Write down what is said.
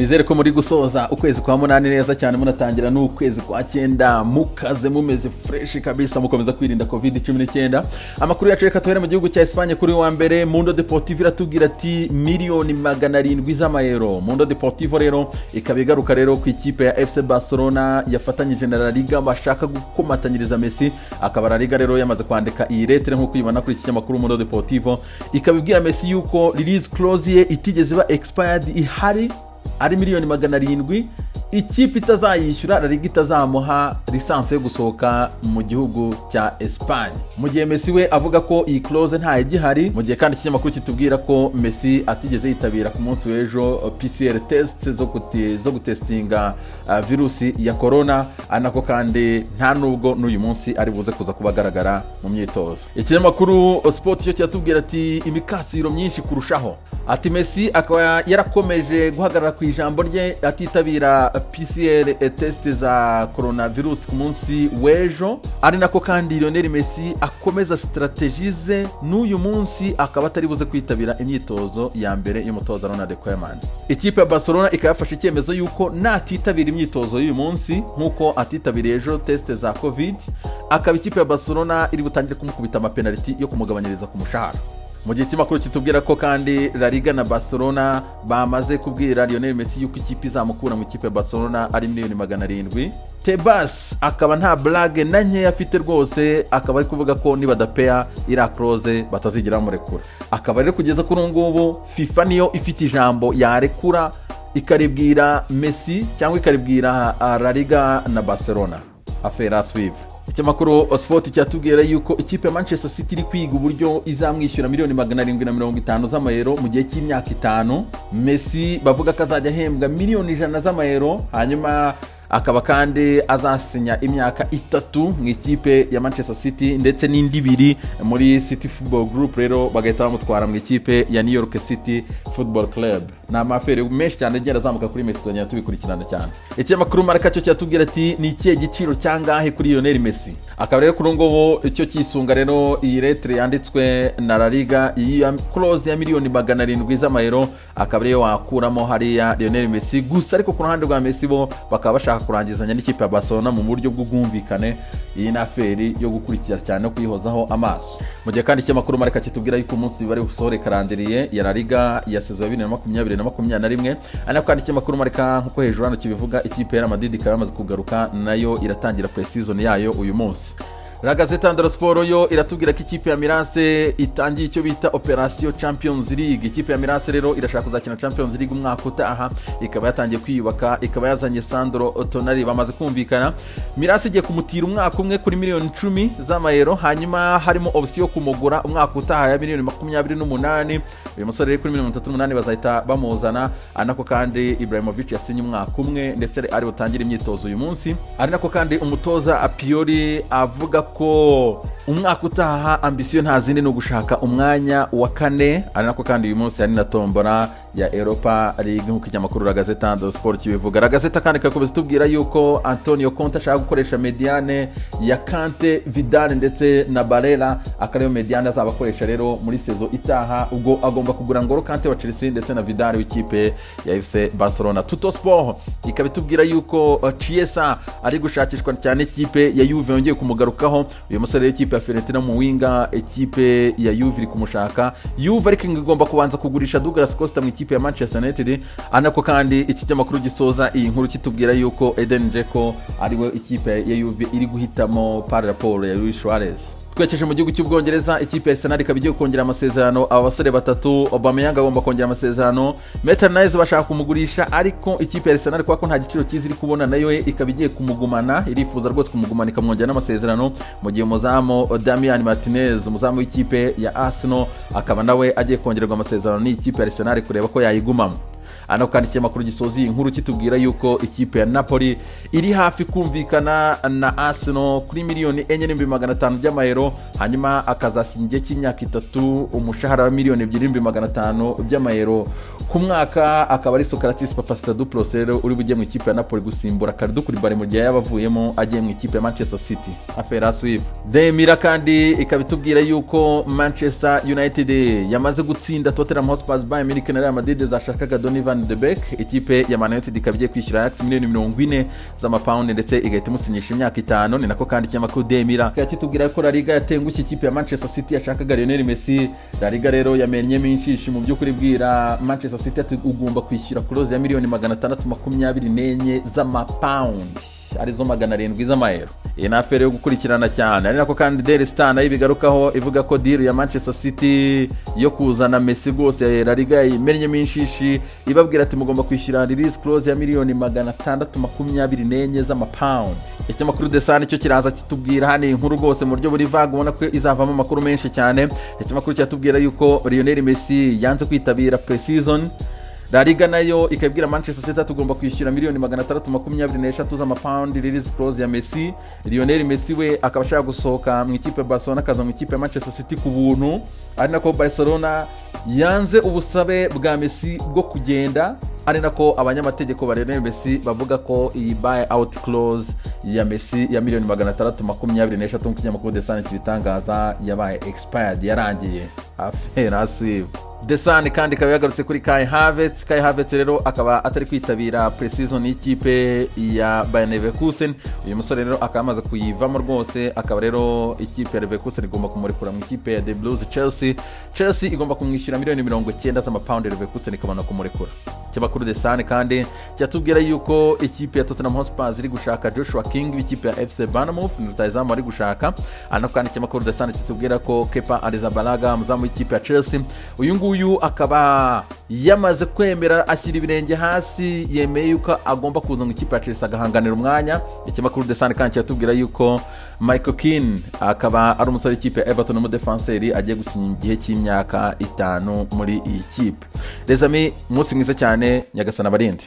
nizere ko muri gusoza ukwezi kwa munani neza cyane munatangira n'ukwezi kwa cyenda mukaze mumeze fresh kabisa mukomeza kwirinda covid-19. Amakuru yacu reka tuhere mu gihugu cya Espagne kuri wa mbere. Mundo Deportivo iratubwira ati miliyoni 700 z'amayero. Mundo Deportivo rero ikabigaruka rero ku ikipe ya FC Barcelona yafatanyije na La Liga bashaka gukomatanyiriza Messi. Akaba La Liga rero yamaze kwandika iyi letter nko kuyibona kuri iki kinyamakuru Mundo Deportivo, ikabibwira Messi yuko release clause ye itigeze ba expired ihari ari miliyoni 700. Ikipe itazayishyura La Liga itazamuha lisansi yo gusohoka mu gihugu cya Espagne. Mu gihe Messi we avuga ko iyi clause nta igihari, mu gihe kandi ikinyamakuru kitubwira ko Messi atigeze yitabira ku munsi w'ejo PCR test zo gutestinga virusi ya corona, anako kandi nta nubwo n'uyu munsi ari buze kuza kubagaragara mu myitozo. Ikinyamakuru Sport cyo cyatubwira ati imikasiro myinshi kurushaho. Ati Messi akaba yarakomeje guhagarara ku ijambo rye atitabira PCR test za coronavirus ku munsi w'ejo, ari nako kandi Lionel Messi akomeza strategize n'uyu munsi akaba atari buze kwitabira imyitozo ya mbere y'umutoza Ronald Koeman. Ikipe ya Barcelona ikayafashe icyemezo yuko natitabira imyitozo y'uyu munsi nkuko atitabiriye ejo test za covid, akaba ikipe ya Barcelona iri butangire kumukubita amapenalty yo kumugabanyiriza ku mushahara. Mu gihe cy'imakuru kitubwira ko kandi La Liga na Barcelona bamaze kubwira Lionel Messi yuko ikipe izamukura mu ikipe ya Barcelona ari miliyoni 700. Tebas akaba nta blague na nke afite rwose, akaba ari kuvuga ko nibadapea ira clause batazigira murekura. Akaba rero kugeza kuri ngubu FIFA niyo ifite ijambo yarekura ikaribwira Messi cyangwa ikaribwira La Liga na Barcelona. Affaire à suivre. Ikinyamakuru Sport cyatubwira yuko ikipe ya Manchester City iri kwiga uburyo izamwishyura miliyoni 750 z'amayero mu gihe cy'imyaka 5. Messi bavuga ko azajya ahembwa miliyoni 100 z'amayero, hanyuma akaba kandi azasinya imyaka 3 mu ikipe ya Manchester City ndetse n'indi 2 muri City Football Group, rero bagahita bamutwara mu ikipe ya New York City Football Club. Na amafere menshi cyane agenda azamuka kuri Messi tonyine tubikurikirana cyane. Ikinyamakuru Marca cyo cyatubwira ati ni ikihe giciro cyangahe kuri Lionel Messi. Akaba rero kuri ngobo icyo kisunga rero iyi letter yanditswe na La Liga iyi clause ya miliyoni 700 z'amayero, akaba rero wakuramo hariya Lionel Messi gusa, ariko ku ruhande rwa Messi bo bakaba bashaka kurangizanya n'ikipe ya Barcelona mu buryo bw'ubwumvikane. Iyi na aferi yo gukurikira cyane no kwihozaho amaso. Mu gihe kandi ikinyamakuru Marca kitubwira yuko umunsi bari usore kalendrier ya La Liga ya saison 2020-2021, anako kandi ikinyamakuru Marca nkuko hejuru hano kibivuga ikipe ya Madrid ikaba yamaze kugaruka nayo iratangira pre-season yayo uyu munsi. La Gazzetta dello Sport yo iratubwira ko ikipe ya Mirase itangiye icyo bita Operation Champions League. Ikipe ya Mirase rero irashaka kuzakina Champions League umwaka utaha, ikaba yatangiye kwiyubaka, ikaba yazanye Sandro Tonali bamaze kumvikana. Mirase igiye kumutira umwaka umwe kuri miliyoni 10 z'amayero, hanyuma harimo option yo kumugura umwaka utaha ya miliyoni 28. Uyu musore rero kuri miliyoni 38 bazahita bamuzana, anako kandi Ibrahimovic yasinye umwaka umwe ndetse ari butangira imyitozo uyu munsi. Ari nako kandi umutoza Apioli avuga ko umwaka utaha ambition nta zindi no gushaka umwanya wa 4. Ari nako kandi uyu munsi ari na tombora ya Europa League nkuko ikinyamakuru La Gazzetta dello Sport kibivuga. La Gazzetta kandi kakomeza tubwira yuko Antonio Conte ashaka gukoresha mediane ya Kante, Vidal ndetse na Barella, akariyo mediane azabakoresha rero muri saison itaha, ubwo agomba kugura Ngolo Kante wa Chelsea ndetse na Vidal w'ikipe ya FC Barcelona. Tutto Sport ikabitubwira yuko Chiesa ari gushakishwa cyane ikipe ya Juve yongeye kumugarukaho. Uyu musore w'ikipe ya Fiorentina mu winga ikipe ya Juve iri kumushaka. Juve ariko igomba kubanza kugurisha Douglas Costa mu ikipe ya Manchester United, anako kandi iki cyamakuru gisoza iyi nkuru kitubwira yuko Eden Dzeko ariwe ikipe ya Juve iri guhitamo par rapport ya Luis Suarez. Twekeje mu gihugu cy'Ubwongereza, ikipe ya Arsenal ikaba igiye kongera amasezerano abasore batatu. Aubameyang agomba kongera amasezerano, Maitland bashaka kumugurisha, ariko ikipe ya Arsenal kwa ko nta giciro cyiza iri kubona nayo ikaba igiye kumugumana, irifuza rwose kumugumana ikamwongera n'amasezerano. Mu gihe umuzamu Damian Martinez umuzamu w'ikipe ya Arsenal akaba nawe agiye kongererwa amasezerano n'ikipe ya Arsenal kureba ko yayigumamo. Ano kandi ikinyamakuru gisoza iyi nkuru kitubwira yuko ikipe ya Napoli iri hafi kumvikana na Arsenal kuri miliyoni 4,500 by'amayero, hanyuma akazasinya cy'imyaka 3 umushahara wa miliyoni 2,500 by'amayero. ku mwaka akaba ari Socrates Papastadopoulos rero uri bujye mu ikipe ya Napoli gusimbura Kalidou Koulibaly mu gihe yabavuyemo agiye mu ikipe ya Manchester City. Affaire à suivre. Demira kandi ikabitubwira yuko Manchester United yamaze gutsinda Tottenham Hotspur, Bayern Munich na Real Madrid zashakaga Donny van de Beek. Ikipe ya Man United ikabiye kwishyura Ajax miliyoni 40 z'amapaundi ndetse igahita imusinyisha imyaka 5. Ni nako kandi ikinyamakuru Demira kitubwira ko La Liga yatengushye ikipe ya Manchester City yashakaga Lionel Messi. La Liga rero yamenyemo inshishi mu by'ukuri bwira Manchester City ati ugomba kwishyura close ya miliyoni 624 z'amapaundi, arizo 700 z'amayero. Iyi ni afere yo gukurikirana cyane. Ari nako kandi Daily Star nayo ibigarukaho ivuga ko deal ya Manchester City yo kuzana Messi rwose La Liga imenyemo inshishi, ibabwira ati mugomba kwishyura release clause ya miliyoni 624 z'amapaundi. Ikinyamakuru The Sun cyo kiraza kitubwira hano inkuru rwose mu buryo buri vague, ubona ko izavamo amakuru menshi cyane. Ikinyamakuru cyatubwira yuko Lionel Messi yanze kwitabira pre-season. La Liga nayo ikabwira Manchester City tugomba kwishyura miliyoni 624 z'amapaundi release clause ya Messi. Lionel Messi we akaba ashaka gusohoka mu ikipe ya Barcelona akaza mu ikipe ya Manchester City ku buntu, ari nako Barcelona yanze ubusabe bwa Messi bwo kugenda, ari nako abanyamategeko ba Lionel Messi bavuga ko iyi buy out clause ya Messi ya miliyoni 624 nk'ikinyamakuru The Sun kibitangaza yabaye expired, yarangiye. Affaire à suivre. The Sun kandi ikaba yagarutse kuri Kai Havertz. Kai Havertz rero akaba atari kwitabira pre-season y'ikipe ya Bayer Leverkusen. Uyu musore rero akaba amaze kuyivamo rwose, akaba rero ikipe ya Leverkusen igomba kumurekura mu ikipe ya The Blues Chelsea igomba kumwishyura miliyoni 90 z'amapaundi, Leverkusen ikabona kumurekura. Ikinyamakuru The Sun kandi cyatubwira yuko ikipe ya Tottenham Hotspur iri gushaka Joshua King w'ikipe ya FC Bournemouth, ni rutayizamu ari gushaka. Anako kandi ikinyamakuru The Sun cyatubwira ko Kepa Arrizabalaga muzamu w'ikipe ya Chelsea, uyu nguyu akaba yamaze kwemera ashyira ibirenge hasi, yemeye yuko agomba kuza mu ikipe ya Chelsea agahanganira umwanya. Ikinyamakuru The Sun kandi cyatubwira yuko Michael Keane akaba ari umusore w'ikipe ya Everton n'umudefenseri agiye gusinya igihe cy'imyaka 5 muri iyi kipe. Les amis, umunsi mwiza cyane, nyagasana barinde.